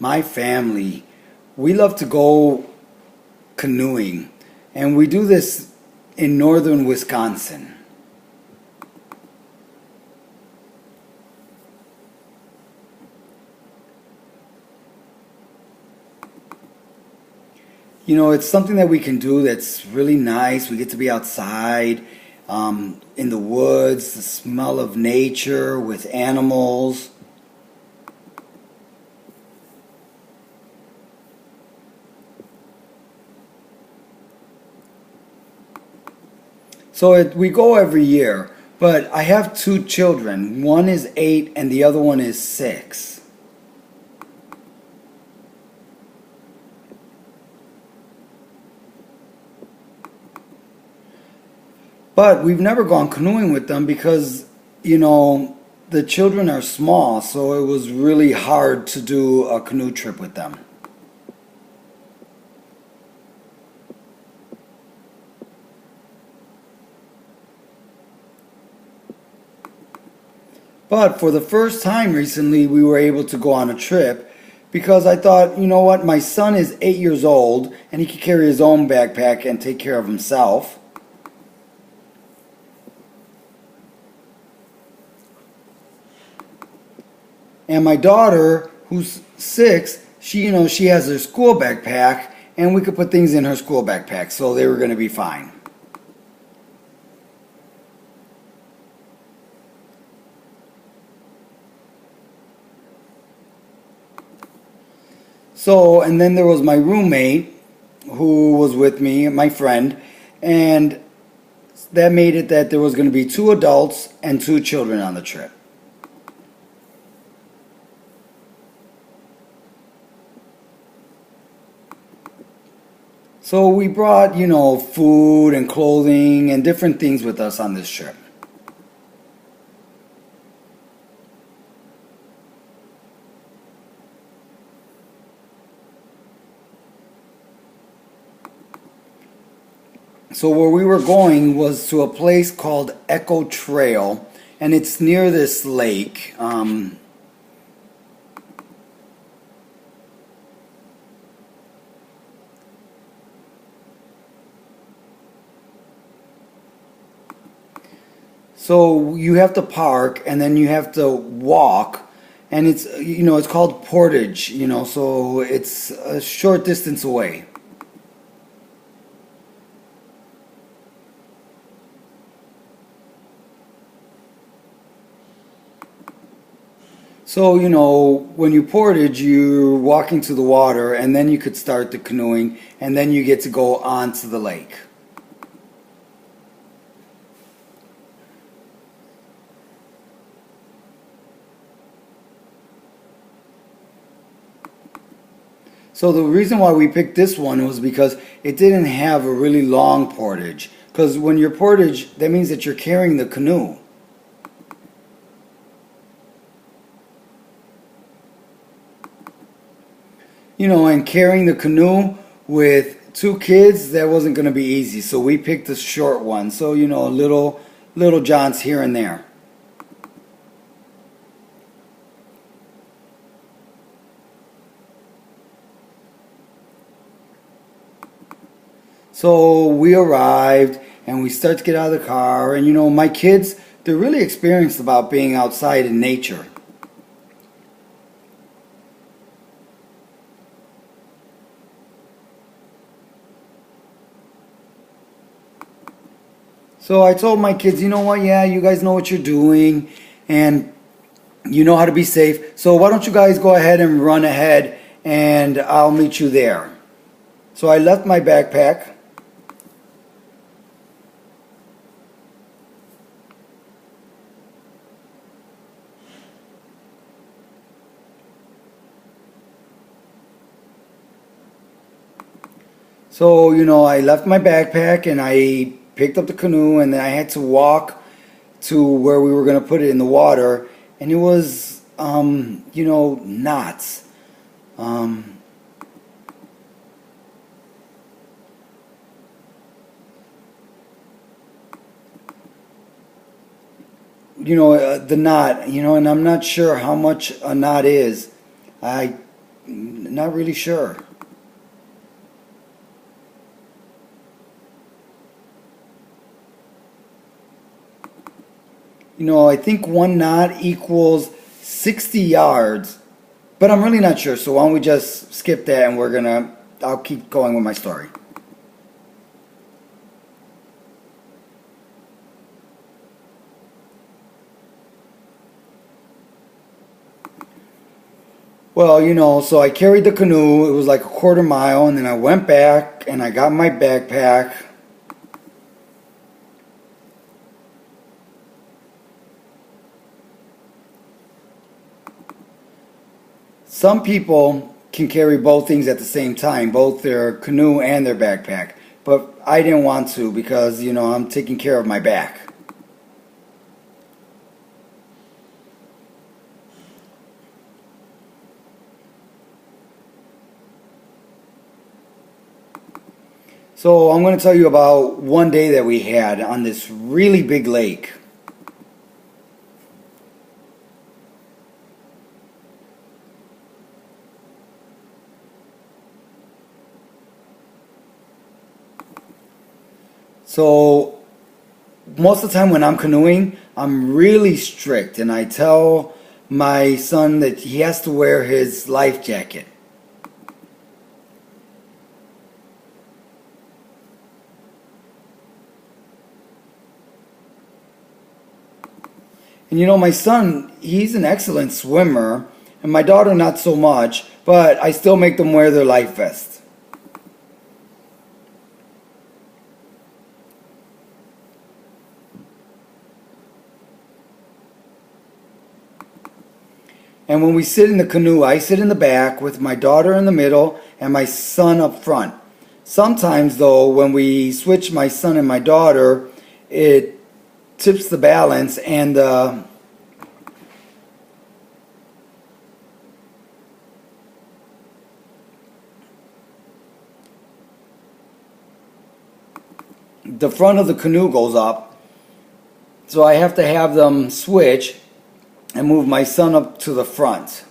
my family, we love to go canoeing, and we do this in northern Wisconsin. You know, it's something that we can do that's really nice. We get to be outside, in the woods, the smell of nature with animals. We go every year, but I have two children. One is 8 and the other one is 6. But we've never gone canoeing with them because, the children are small, so it was really hard to do a canoe trip with them. But for the first time recently, we were able to go on a trip because I thought, you know what, my son is 8 years old and he can carry his own backpack and take care of himself. And my daughter, who's 6, she has her school backpack, and we could put things in her school backpack, so they were going to be fine. So, and then there was my roommate who was with me, my friend, and that made it that there was going to be 2 adults and 2 children on the trip. So we brought, food and clothing and different things with us on this trip. So where we were going was to a place called Echo Trail, and it's near this lake. So you have to park and then you have to walk, and it's called portage, so it's a short distance away. So, when you portage, you're walking to the water and then you could start the canoeing and then you get to go onto the lake. So the reason why we picked this one was because it didn't have a really long portage. Because when you're portage, that means that you're carrying the canoe. And carrying the canoe with 2 kids, that wasn't going to be easy. So we picked a short one. So, little jaunts here and there. So we arrived and we start to get out of the car, and my kids, they're really experienced about being outside in nature. So I told my kids, you know what, yeah, you guys know what you're doing and you know how to be safe. So why don't you guys go ahead and run ahead and I'll meet you there. So I left my backpack. So, I left my backpack and I picked up the canoe and then I had to walk to where we were going to put it in the water, and it was, knots. The knot, and I'm not sure how much a knot is. not really sure. You know, I think 1 knot equals 60 yards, but I'm really not sure. So why don't we just skip that and I'll keep going with my story. Well, you know, so I carried the canoe. It was like a quarter mile, and then I went back and I got my backpack. Some people can carry both things at the same time, both their canoe and their backpack. But I didn't want to because, you know, I'm taking care of my back. So I'm going to tell you about one day that we had on this really big lake. So most of the time when I'm canoeing, I'm really strict, and I tell my son that he has to wear his life jacket. And you know, my son, he's an excellent swimmer, and my daughter not so much, but I still make them wear their life vest. And when we sit in the canoe, I sit in the back with my daughter in the middle and my son up front. Sometimes, though, when we switch my son and my daughter, it tips the balance, and the front of the canoe goes up. So I have to have them switch and move my son up to the front.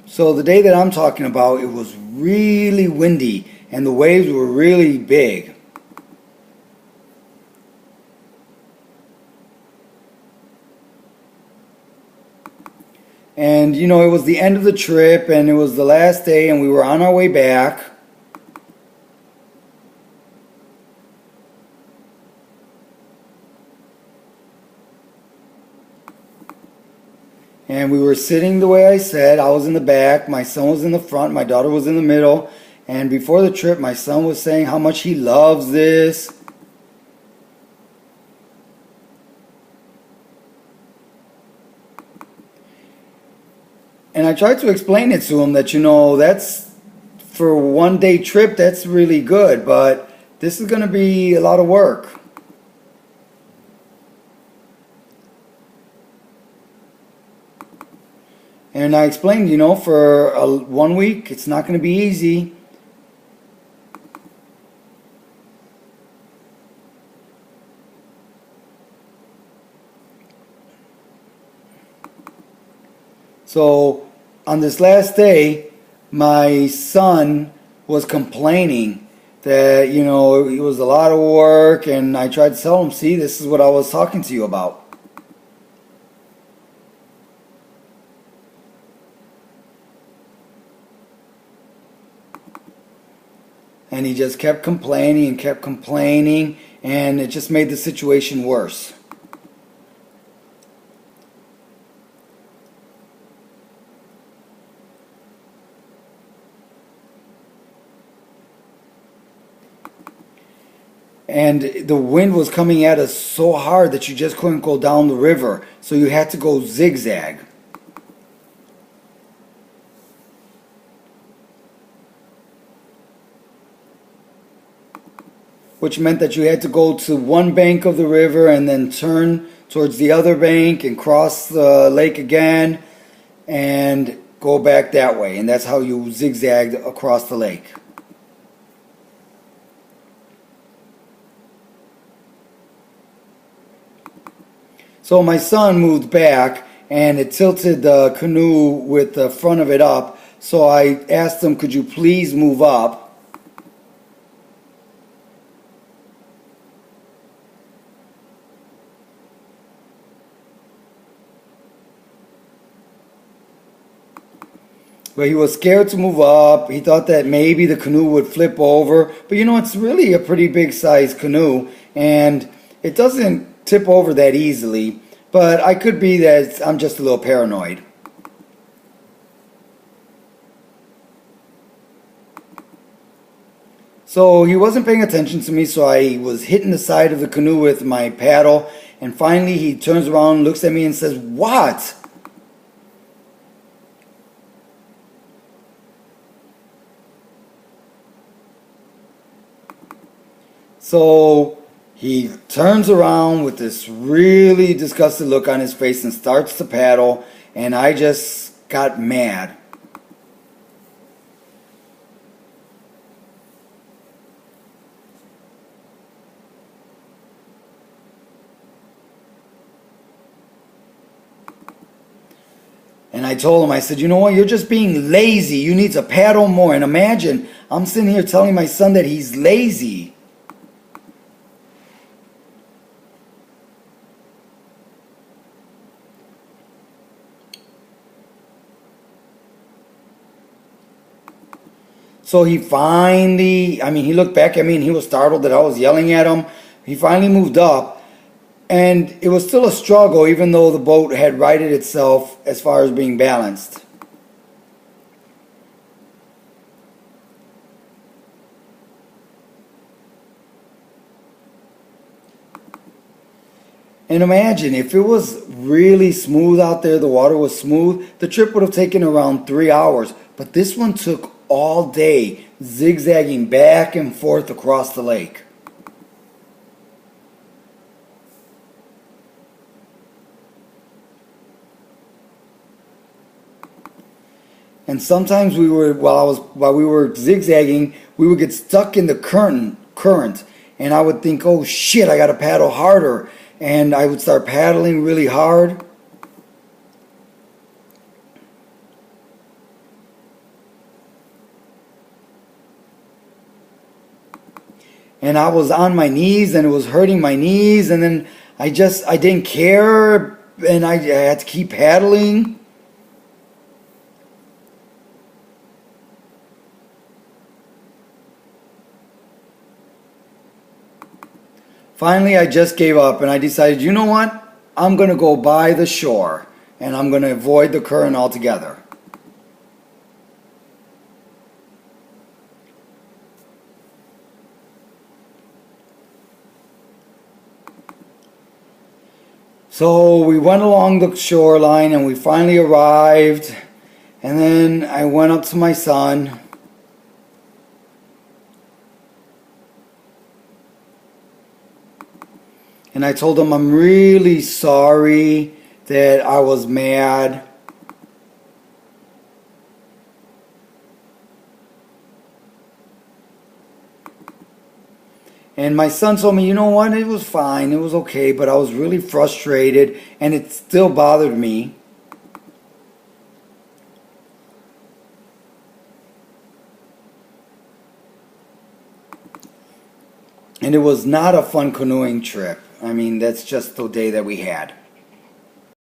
So the day that I'm talking about, it was really windy and the waves were really big. And you know, it was the end of the trip and it was the last day and we were on our way back. And we were sitting the way I said. I was in the back, my son was in the front, my daughter was in the middle. And before the trip, my son was saying how much he loves this. And I tried to explain it to him that, you know, that's for a one-day trip, that's really good, but this is going to be a lot of work. And I explained, you know, for 1 week, it's not going to be easy. So on this last day, my son was complaining that, you know, it was a lot of work, and I tried to tell him, see, this is what I was talking to you about. And he just kept complaining, and it just made the situation worse. And the wind was coming at us so hard that you just couldn't go down the river, so you had to go zigzag. Which meant that you had to go to one bank of the river and then turn towards the other bank and cross the lake again and go back that way. And that's how you zigzagged across the lake. So my son moved back and it tilted the canoe with the front of it up. So I asked him, could you please move up? But he was scared to move up. He thought that maybe the canoe would flip over. But you know, it's really a pretty big size canoe. And it doesn't tip over that easily. But I could be that I'm just a little paranoid. So he wasn't paying attention to me, so I was hitting the side of the canoe with my paddle. And finally he turns around, looks at me and says, "What?" So he turns around with this really disgusted look on his face and starts to paddle, and I just got mad. And I told him, I said, you know what, you're just being lazy. You need to paddle more. And imagine, I'm sitting here telling my son that he's lazy. So he finally, he looked back at me and he was startled that I was yelling at him. He finally moved up. And it was still a struggle, even though the boat had righted itself as far as being balanced. And imagine, if it was really smooth out there, the water was smooth, the trip would have taken around 3 hours. But this one took all day, zigzagging back and forth across the lake. And sometimes we were, while we were zigzagging, we would get stuck in the current, and I would think, oh shit, I gotta paddle harder, and I would start paddling really hard. And I was on my knees, and it was hurting my knees, and then I didn't care, and I had to keep paddling. Finally, I just gave up and I decided, you know what? I'm going to go by the shore and I'm going to avoid the current altogether. So we went along the shoreline and we finally arrived. And then I went up to my son. And I told him I'm really sorry that I was mad. And my son told me, you know what, it was fine, it was okay, but I was really frustrated and it still bothered me. And it was not a fun canoeing trip. That's just the day that we had.